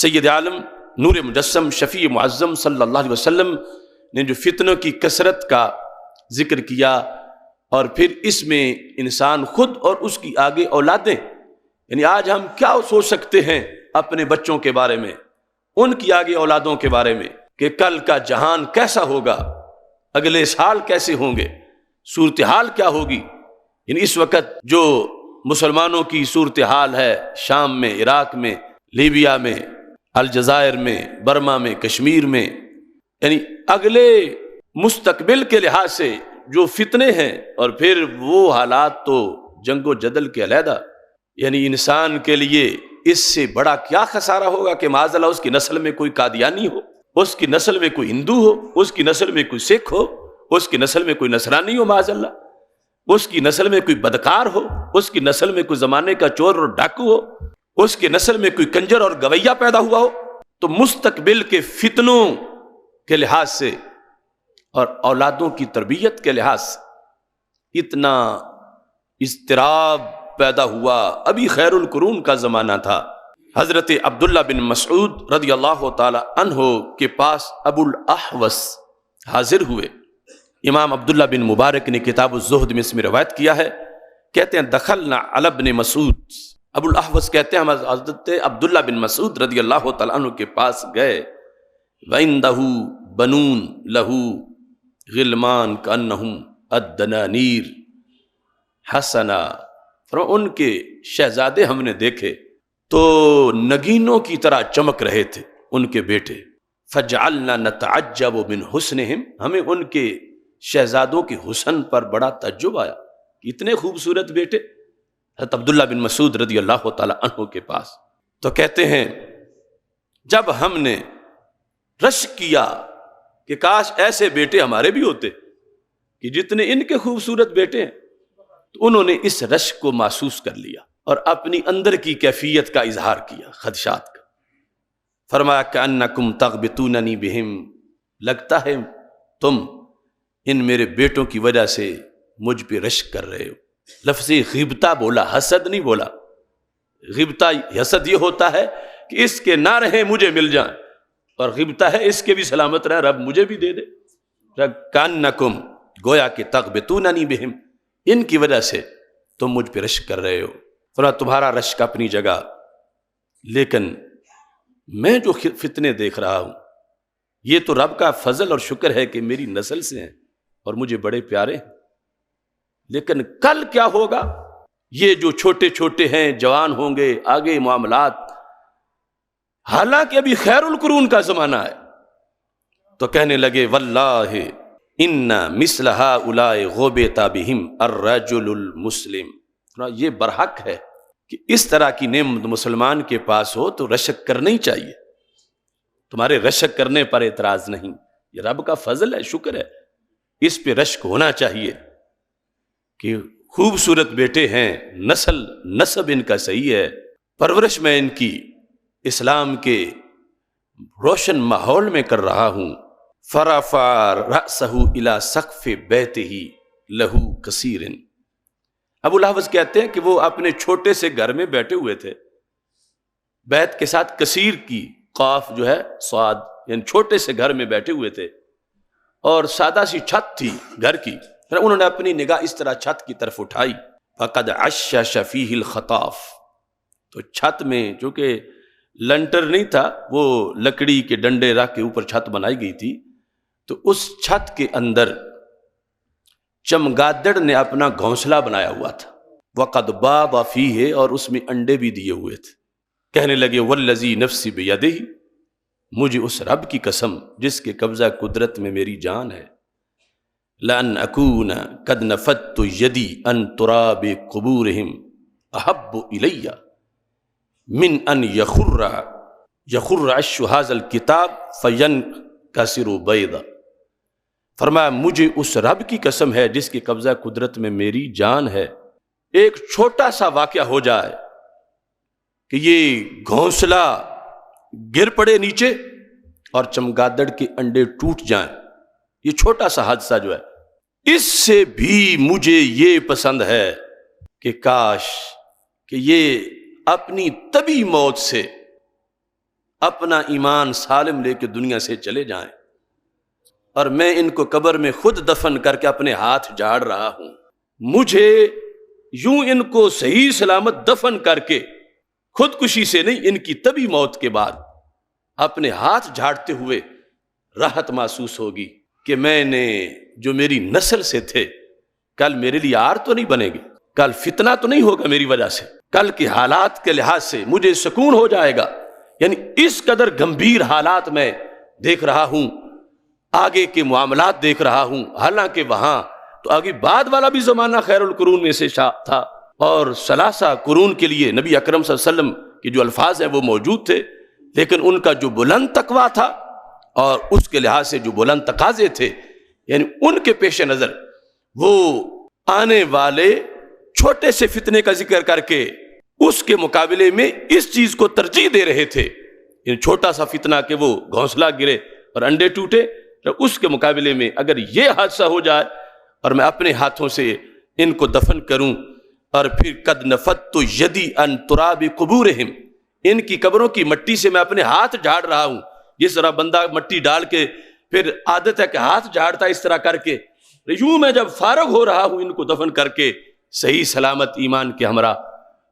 سید عالم نور مجسم شفیع معظم صلی اللہ علیہ وسلم نے جو فتنوں کی کثرت کا ذکر کیا، اور پھر اس میں انسان خود اور اس کی آگے اولادیں، یعنی آج ہم کیا سوچ سکتے ہیں اپنے بچوں کے بارے میں، ان کی آگے اولادوں کے بارے میں، کہ کل کا جہان کیسا ہوگا، اگلے سال کیسے ہوں گے، صورتحال کیا ہوگی۔ یعنی اس وقت جو مسلمانوں کی صورتحال ہے شام میں، عراق میں، لیبیا میں، الجزائر میں، برما میں، کشمیر میں، یعنی اگلے مستقبل کے لحاظ سے جو فتنے ہیں، اور پھر وہ حالات تو جنگ و جدل کے علیحدہ، یعنی انسان کے لیے اس سے بڑا کیا خسارہ ہوگا کہ معاذ اللہ اس کی نسل میں کوئی قادیانی ہو، اس کی نسل میں کوئی ہندو ہو، اس کی نسل میں کوئی سکھ ہو، اس کی نسل میں کوئی نصرانی ہو معاذ اللہ، اس کی نسل میں کوئی بدکار ہو، اس کی نسل میں کوئی زمانے کا چور اور ڈاکو ہو، اس کی نسل میں کوئی کنجر اور گویہ پیدا ہوا ہو۔ تو مستقبل کے فتنوں کے لحاظ سے اور اولادوں کی تربیت کے لحاظ سے اتنا اضطراب پیدا ہوا۔ ابھی خیر القرون کا زمانہ تھا۔ حضرت عبداللہ بن مسعود رضی اللہ تعالی عنہ کے پاس ابو الاحوص حاضر ہوئے۔ امام عبداللہ بن مبارک نے کتاب الزہد میں اس میں روایت کیا ہے، کہتے ہیں دخلنا علی ابن مسعود، ابو الاحوص کہتے ہیں ہم حضرت عبداللہ بن مسعود رضی اللہ تعالیٰ عنہ کے پاس گئے، وَعِندَهُ بَنُونَ لَهُ غِلْمَانٌ كَأَنَّهُمْ الدَّنَانِيرُ حَسَنًا، ان کے شہزادے ہم نے دیکھے تو نگینوں کی طرح چمک رہے تھے ان کے بیٹے، فَجْعَلْنَا نَتَعَجَّبُ مِنْ حُسْنِهِمْ، ہمیں ان کے شہزادوں کے حسن پر بڑا تعجب آیا کہ اتنے خوبصورت بیٹے حضرت عبداللہ بن مسعود رضی اللہ تعالی عنہ کے پاس۔ تو کہتے ہیں جب ہم نے رشک کیا کہ کاش ایسے بیٹے ہمارے بھی ہوتے کہ جتنے ان کے خوبصورت بیٹے ہیں، تو انہوں نے اس رشک کو محسوس کر لیا اور اپنی اندر کی کیفیت کا اظہار کیا، خدشات کا۔ فرمایا کأنکم تغبطوننی بہم، لگتا ہے تم ان میرے بیٹوں کی وجہ سے مجھ پہ رشک کر رہے ہو۔ لفظ غبطہ بولا، حسد نہیں بولا۔ غبطہ حسد یہ ہوتا ہے کہ اس کے نہ رہیں مجھے مل جائیں، اور غبطہ ہے اس کے بھی سلامت رہے رب مجھے بھی دے دے۔ کأنکم، گویا کہ تغبطوننی بہم، ان کی وجہ سے تم مجھ پہ رشک کر رہے ہو۔ فرمایا تمہارا رشک اپنی جگہ، لیکن میں جو فتنے دیکھ رہا ہوں یہ تو رب کا فضل اور شکر ہے کہ میری نسل سے ہیں اور مجھے بڑے پیارے ہیں، لیکن کل کیا ہوگا؟ یہ جو چھوٹے چھوٹے ہیں جوان ہوں گے، آگے معاملات، حالانکہ ابھی خیر القرون کا زمانہ ہے۔ تو کہنے لگے واللہ ان مثل ہؤلاء غبط بہم الرجل المسلم، یہ برحق ہے کہ اس طرح کی نعمت مسلمان کے پاس ہو تو رشک کرنا ہی چاہیے، تمہارے رشک کرنے پر اعتراض نہیں، یہ رب کا فضل ہے، شکر ہے، اس پہ رشک ہونا چاہیے کہ خوبصورت بیٹے ہیں، نسب ان کا صحیح ہے، پرورش میں ان کی اسلام کے روشن ماحول میں کر رہا ہوں۔ فرفع رأسہ الی سقف بیتہ لہ کثیر، ابو الاحوص کہتے ہیں کہ وہ اپنے چھوٹے سے گھر میں بیٹھے ہوئے تھے، بیت کے ساتھ کثیر کی قاف جو ہے صاد، یعنی چھوٹے سے گھر میں بیٹھے ہوئے تھے، اور سادہ سی چھت تھی گھر کی، پھر انہوں نے اپنی نگاہ اس طرح چھت کی طرف اٹھائی، فقد عشش فیہ الخطاف، تو چھت میں چونکہ لنٹر نہیں تھا، وہ لکڑی کے ڈنڈے رکھ کے اوپر چھت بنائی گئی تھی، تو اس چھت کے اندر چمگادڑ نے اپنا گھونسلہ بنایا ہوا تھا، وقد باب فیہ، اور اس میں انڈے بھی دیے ہوئے تھے۔ کہنے لگے والذی نفسی بیدہ، مجھے اس رب کی قسم جس کے قبضہ قدرت میں میری جان ہے، لأن أكون قد نفدت يدي عن تراب قبورهم أحب إلي من أن يخر عش هذا الكتاب فينكسر بيضا۔ فرمایا مجھے اس رب کی قسم ہے جس کی قبضہ قدرت میں میری جان ہے، ایک چھوٹا سا واقعہ ہو جائے کہ یہ گھونسلہ گر پڑے نیچے اور چمگادڑ کے انڈے ٹوٹ جائیں، یہ چھوٹا سا حادثہ جو ہے، اس سے بھی مجھے یہ پسند ہے کہ کاش کہ یہ اپنی طبی موت سے اپنا ایمان سالم لے کے دنیا سے چلے جائیں، اور میں ان کو قبر میں خود دفن کر کے اپنے ہاتھ جھاڑ رہا ہوں۔ مجھے یوں ان کو صحیح سلامت دفن کر کے خودکشی سے نہیں، ان کی طبی موت کے بعد اپنے ہاتھ جھاڑتے ہوئے راحت محسوس ہوگی کہ میں نے جو میری نسل سے تھے کل میرے لیے آر تو نہیں بنے گے، کل فتنہ تو نہیں ہوگا میری وجہ سے، کل کے حالات کے لحاظ سے مجھے سکون ہو جائے گا۔ یعنی اس قدر گمبھیر حالات میں دیکھ رہا ہوں، آگے کے معاملات دیکھ رہا ہوں، حالانکہ وہاں تو آگے بعد والا بھی زمانہ خیر القرون میں سے تھا، اور ثلاثہ قرون کے لیے نبی اکرم صلی اللہ علیہ وسلم کے جو الفاظ ہیں وہ موجود تھے، لیکن ان کا جو بلند تقویٰ تھا اور اس کے لحاظ سے جو بلند تقاضے تھے، یعنی ان کے پیش نظر وہ آنے والے چھوٹے سے فتنے کا ذکر کر کے اس کے مقابلے میں اس چیز کو ترجیح دے رہے تھے، یعنی چھوٹا سا فتنہ کہ وہ گھونسلہ گرے اور انڈے ٹوٹے، اس کے مقابلے میں اگر یہ حادثہ ہو جائے اور میں اپنے ہاتھوں سے ان کو دفن کروں، اور پھر قد نفدت یدی عن تراب قبورہم، ان کی قبروں کی مٹی سے میں اپنے ہاتھ جھاڑ رہا ہوں، جس طرح بندہ مٹی ڈال کے پھر عادت ہے کہ ہاتھ جھاڑتا ہے، اس طرح کر کے یوں میں جب فارغ ہو رہا ہوں ان کو دفن کر کے صحیح سلامت ایمان کے ہمراہ،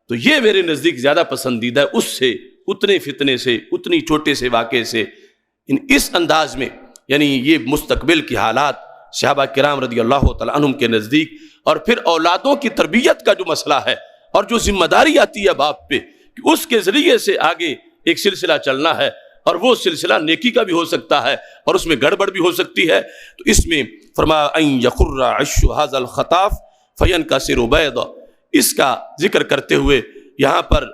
تو یہ میرے نزدیک زیادہ پسندیدہ ہے اس سے، اتنے فتنے سے، اتنی چھوٹے سے واقعے سے، اس انداز میں۔ یعنی یہ مستقبل کی حالات صحابہ کرام رضی اللہ تعالیٰ عنہم کے نزدیک، اور پھر اولادوں کی تربیت کا جو مسئلہ ہے اور جو ذمہ داری آتی ہے باپ پہ کہ اس کے ذریعے سے آگے ایک سلسلہ چلنا ہے، اور وہ سلسلہ نیکی کا بھی ہو سکتا ہے اور اس میں گڑبڑ بھی ہو سکتی ہے، تو اس میں فرمایا ان یخر عش ھذا الخطاف فینکسر بیضا، اس کا ذکر کرتے ہوئے یہاں پر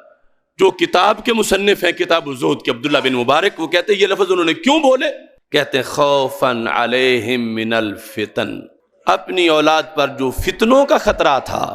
جو کتاب کے مصنف ہیں کتاب الزہد کے عبداللہ بن مبارک، وہ کہتے ہیں یہ لفظ انہوں نے کیوں بولے، کہتے ہیں خوفا علیہم من الفتن، اپنی اولاد پر جو فتنوں کا خطرہ تھا،